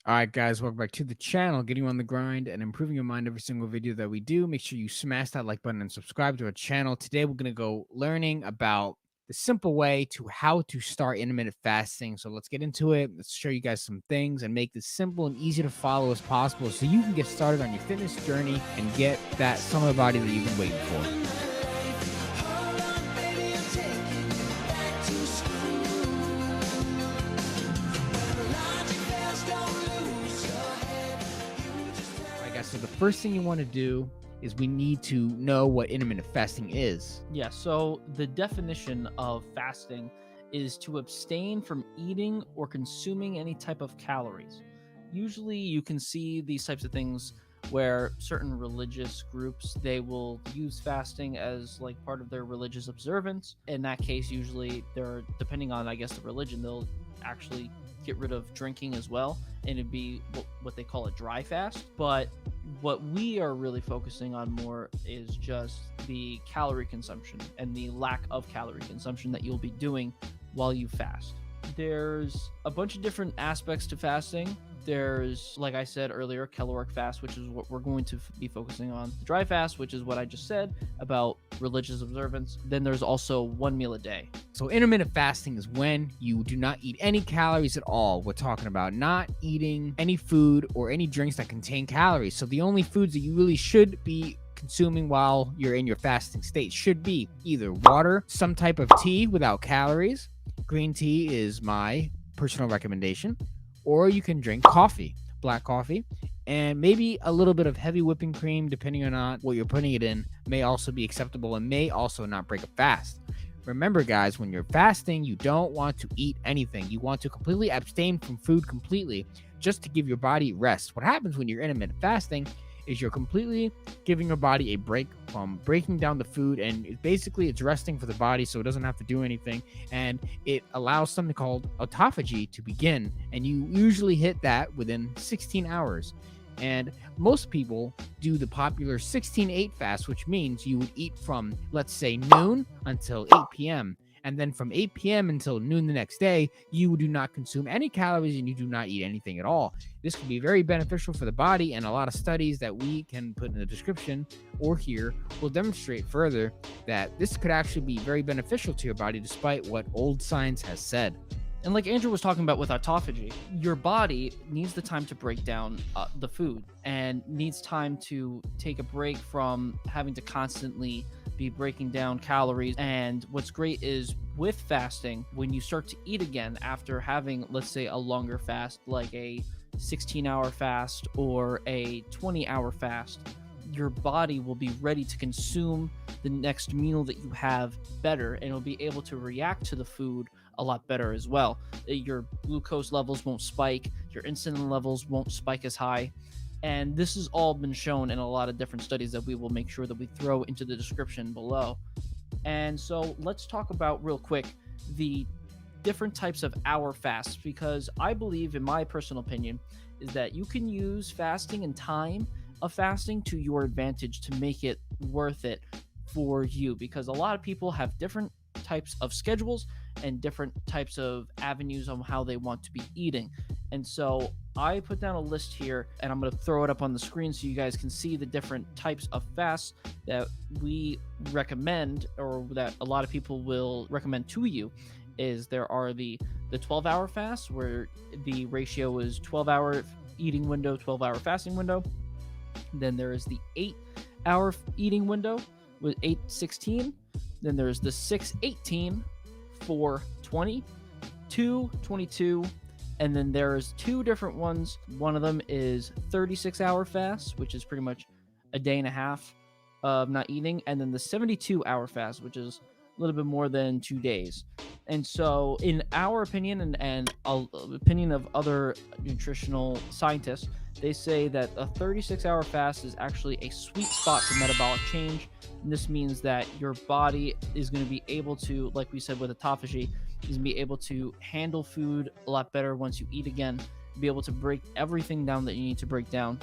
All right, guys, welcome back to the channel, getting you on the grind and improving your mind every single video that we do. Make sure you smash that like button and subscribe to our channel. Today, we're going to go learning about the simple way to how to start intermittent fasting. So let's get into it. Let's show you guys some things and make this simple and easy to follow as possible so you can get started on your fitness journey and get that summer body that you've been waiting for. So the first thing you want to do is we need to know what intermittent fasting is. Yeah, so the definition of fasting is to abstain from eating or consuming any type of calories. Usually you can see these types of things where certain religious groups, they will use fasting as like part of their religious observance. In that case, usually they're, depending on, I guess, the religion, they'll actually get rid of drinking as well, and it'd be what they call a dry fast. But what we are really focusing on more is just the calorie consumption and the lack of calorie consumption that you'll be doing while you fast. There's a bunch of different aspects to fasting. There's, like I said earlier, caloric fast, which is what we're going to be focusing on. The dry fast, which is what I just said about religious observance. Then there's also 1 meal a day. So intermittent fasting is when you do not eat any calories at all. We're talking about not eating any food or any drinks that contain calories. So the only foods that you really should be consuming while you're in your fasting state should be either water, some type of tea without calories. Green tea is my personal recommendation. Or you can drink coffee, black coffee, and maybe a little bit of heavy whipping cream, depending on what you're putting it in, may also be acceptable and may also not break a fast. Remember, guys, when you're fasting, you don't want to eat anything. You want to completely abstain from food completely just to give your body rest. What happens when you're intermittent fasting is you're completely giving your body a break from breaking down the food, and it's resting for the body so it doesn't have to do anything, and it allows something called autophagy to begin, and you usually hit that within 16 hours. And most people do the popular 16-8 fast, which means you would eat from, let's say, noon until 8 p.m. And then from 8 p.m. until noon the next day, you do not consume any calories and you do not eat anything at all. This can be very beneficial for the body, and a lot of studies that we can put in the description or here will demonstrate further that this could actually be very beneficial to your body despite what old science has said. And like Andrew was talking about with autophagy, your body needs the time to break down the food and needs time to take a break from having to constantly be breaking down calories. And what's great is with fasting, when you start to eat again after having, let's say, a longer fast, like a 16-hour fast or a 20-hour fast, your body will be ready to consume the next meal that you have better, and it'll be able to react to the food a lot better as well. Your glucose levels won't spike, your insulin levels won't spike as high. And this has all been shown in a lot of different studies that we will make sure that we throw into the description below. And so let's talk about real quick the different types of hour fasts, because I believe, in my personal opinion, is that you can use fasting and time of fasting to your advantage to make it worth it for you, because a lot of people have different types of schedules and different types of avenues on how they want to be eating. And so I put down a list here, and I'm going to throw it up on the screen so you guys can see the different types of fasts that we recommend, or that a lot of people will recommend to you. Is there are the 12-hour fast, where the ratio is 12-hour eating window, 12-hour fasting window. Then there is the 8-hour eating window with 8-16. Then there's the 6-18, 4-20, 2-22, and then there's two different ones. One of them is 36-hour fast, which is pretty much a day and a half of not eating, and then the 72-hour fast, which is a little bit more than 2 days. And so in our opinion, and opinion of other nutritional scientists, they say that a 36-hour fast is actually a sweet spot for metabolic change. And this means that your body is going to be able to, like we said with autophagy, is going to be able to handle food a lot better once you eat again, be able to break everything down that you need to break down.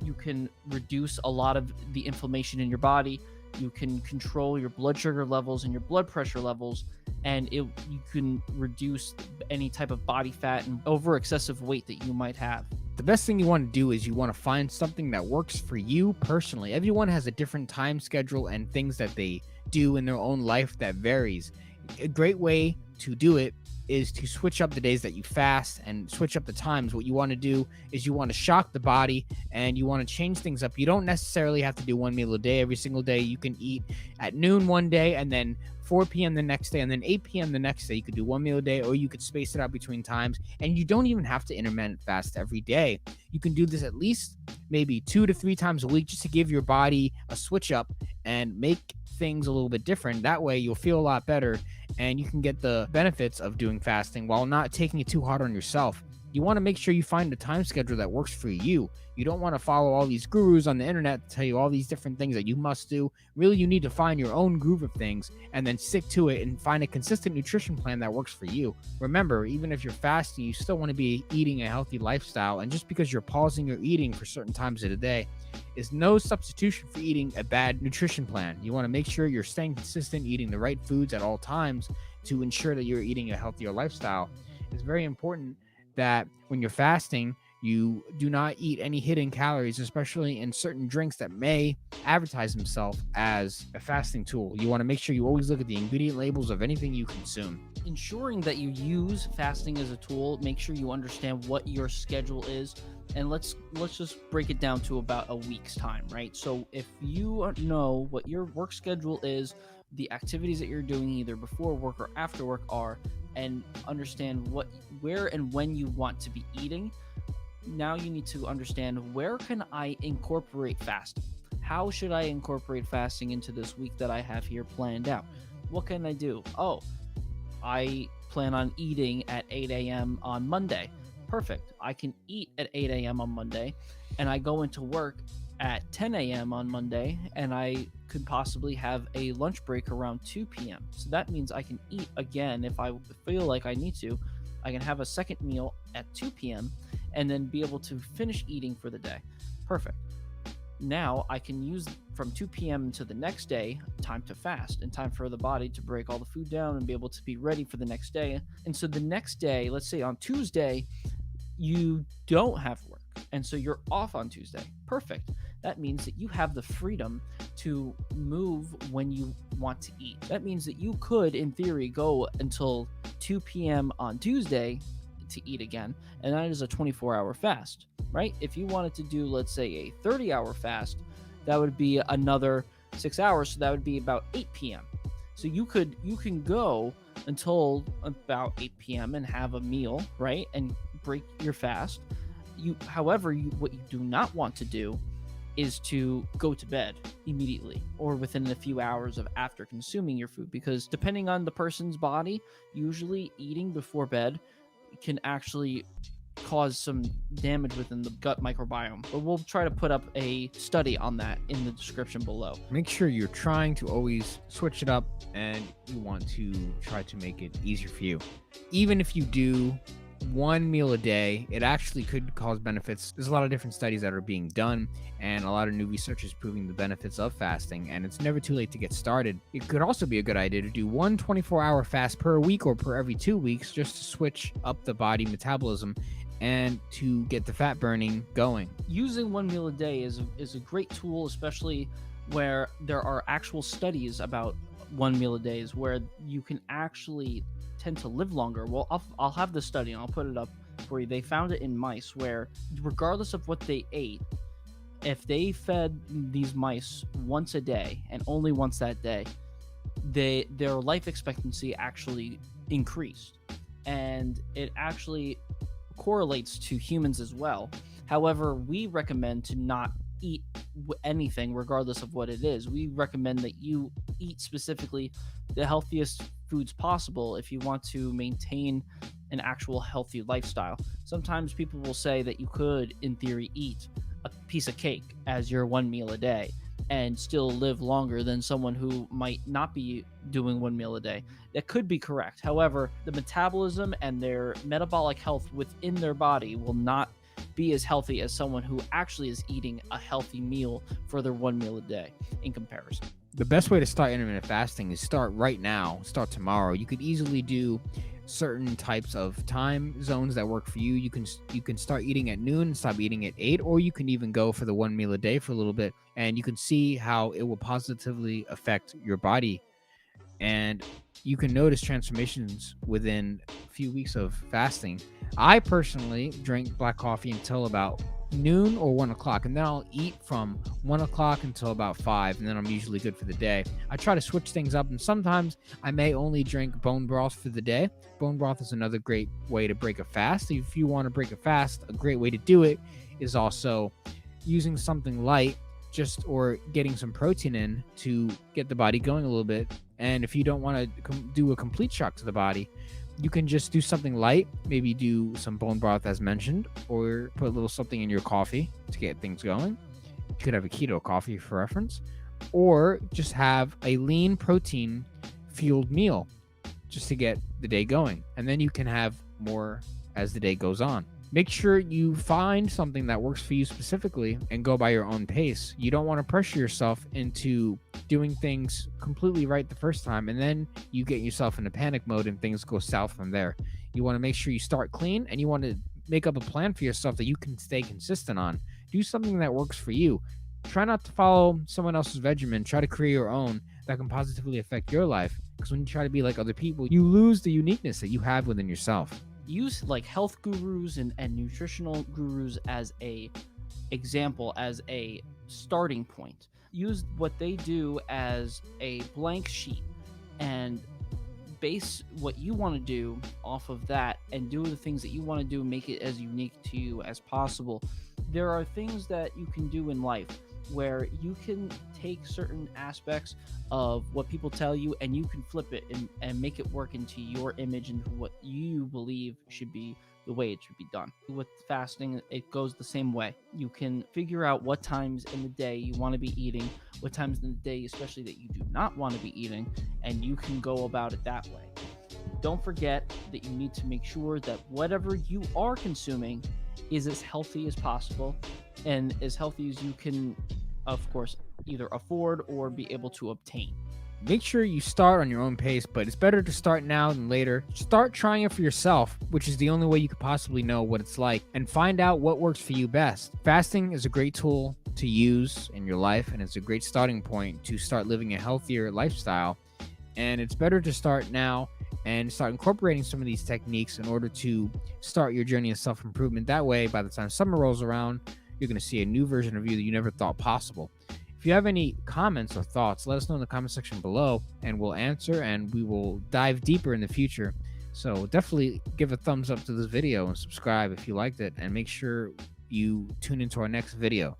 You can reduce a lot of the inflammation in your body. You can control your blood sugar levels and your blood pressure levels, and you can reduce any type of body fat and over excessive weight that you might have. The best thing you want to do is you want to find something that works for you personally. Everyone has a different time schedule and things that they do in their own life that varies. A great way to do it is to switch up the days that you fast and switch up the times. What you want to do is you want to shock the body and you want to change things up. You don't necessarily have to do one meal a day every single day. You can eat at noon one day and then 4 p.m. the next day and then 8 p.m. the next day. You could do one meal a day, or you could space it out between times. And you don't even have to intermittent fast every day. You can do this at least maybe 2 to 3 times a week just to give your body a switch up and make things a little bit different. That way you'll feel a lot better and you can get the benefits of doing fasting while not taking it too hard on yourself. You want to make sure you find a time schedule that works for you. You don't want to follow all these gurus on the internet to tell you all these different things that you must do. Really, you need to find your own groove of things and then stick to it and find a consistent nutrition plan that works for you. Remember, even if you're fasting, you still want to be eating a healthy lifestyle. And just because you're pausing your eating for certain times of the day is no substitution for eating a bad nutrition plan. You want to make sure you're staying consistent, eating the right foods at all times to ensure that you're eating a healthier lifestyle. It's very important that when you're fasting, you do not eat any hidden calories, especially in certain drinks that may advertise themselves as a fasting tool. You want to make sure you always look at the ingredient labels of anything you consume. Ensuring that you use fasting as a tool, make sure you understand what your schedule is. And let's just break it down to about a week's time, right? So if you know what your work schedule is, the activities that you're doing either before work or after work are, and understand where and when you want to be eating, now you need to understand, where can I incorporate fasting? How should I incorporate fasting into this week that I have here planned out? What can I do? Oh, I plan on eating at 8 a.m. on Monday. Perfect. I can eat at 8 a.m. on Monday, and I go into work at 10 a.m. on Monday, and I could possibly have a lunch break around 2 p.m. So that means I can eat again if I feel like I need to. I can have a second meal at 2 p.m. and then be able to finish eating for the day. Perfect. Now I can use from 2 p.m. to the next day time to fast and time for the body to break all the food down and be able to be ready for the next day. And so the next day, let's say on Tuesday, you don't have work, and so you're off on Tuesday. Perfect. That means that you have the freedom to move when you want to eat. That means that you could, in theory, go until 2 p.m. on Tuesday to eat again, and that is a 24-hour fast, right? If you wanted to do, let's say, a 30-hour fast, that would be another 6 hours, so that would be about 8 p.m. So you can go until about 8 p.m. and have a meal, right, and break your fast. However, what you do not want to do is to go to bed immediately or within a few hours of after consuming your food, because depending on the person's body, usually eating before bed can actually cause some damage within the gut microbiome. But we'll try to put up a study on that in the description below. Make sure you're trying to always switch it up, and you want to try to make it easier for you. Even if you do one meal a day, it actually could cause benefits. There's a lot of different studies that are being done, and a lot of new research is proving the benefits of fasting, and it's never too late to get started. It could also be a good idea to do one 24-hour fast per week or per every 2 weeks, just to switch up the body metabolism and to get the fat burning going. Using one meal a day is a great tool, especially where there are actual studies about one meal a day, where you can actually tend to live longer. Well, I'll have the study and I'll put it up for you. They found it in mice where, regardless of what they ate, if they fed these mice once a day and only once that day, their life expectancy actually increased, and it actually correlates to humans as well. However, we recommend to not eat anything regardless of what it is. We recommend that you eat specifically the healthiest foods possible if you want to maintain an actual healthy lifestyle. Sometimes people will say that you could, in theory, eat a piece of cake as your one meal a day and still live longer than someone who might not be doing one meal a day. That could be correct. However, the metabolism and their metabolic health within their body will not be as healthy as someone who actually is eating a healthy meal for their one meal a day in comparison. The best way to start intermittent fasting is start right now, start tomorrow. You could easily do certain types of time zones that work for you. You can start eating at noon and stop eating at 8, or you can even go for the one meal a day for a little bit, and you can see how it will positively affect your body, and you can notice transformations within a few weeks of fasting. I personally drink black coffee until about noon or 1 o'clock, and then I'll eat from 1 o'clock until about 5, and then I'm usually good for the day. I try to switch things up, and sometimes I may only drink bone broth for the day. Bone broth is another great way to break a fast. If you want to break a fast, a great way to do it is also using something light, or getting some protein in to get the body going a little bit. And if you don't want to do a complete shock to the body, you can just do something light, maybe do some bone broth as mentioned, or put a little something in your coffee to get things going. You could have a keto coffee for reference, or just have a lean protein fueled meal just to get the day going. And then you can have more as the day goes on. Make sure you find something that works for you specifically and go by your own pace. You don't want to pressure yourself into doing things completely right the first time, and then you get yourself into panic mode and things go south from there. You want to make sure you start clean, and you want to make up a plan for yourself that you can stay consistent on. Do something that works for you. Try not to follow someone else's regimen. Try to create your own that can positively affect your life, because when you try to be like other people, you lose the uniqueness that you have within yourself. Use like health gurus and nutritional gurus as a example, as a starting point. Use what they do as a blank sheet and base what you want to do off of that, and do the things that you want to do, make it as unique to you as possible. There are things that you can do in life where you can take certain aspects of what people tell you and you can flip it and make it work into your image and what you believe should be the way it should be done. With fasting, it goes the same way. You can figure out what times in the day you want to be eating, what times in the day especially that you do not want to be eating, and you can go about it that way. Don't forget that you need to make sure that whatever you are consuming is as healthy as possible and as healthy as you can, of course, either afford or be able to obtain. Make sure you start on your own pace, but it's better to start now than later. Start trying it for yourself, which is the only way you could possibly know what it's like, and find out what works for you best. Fasting is a great tool to use in your life, and it's a great starting point to start living a healthier lifestyle. And it's better to start now and start incorporating some of these techniques in order to start your journey of self-improvement. That way, by the time summer rolls around, you're going to see a new version of you that you never thought possible. If you have any comments or thoughts, let us know in the comment section below, and we'll answer, and we will dive deeper in the future. So definitely give a thumbs up to this video and subscribe if you liked it, and make sure you tune into our next video.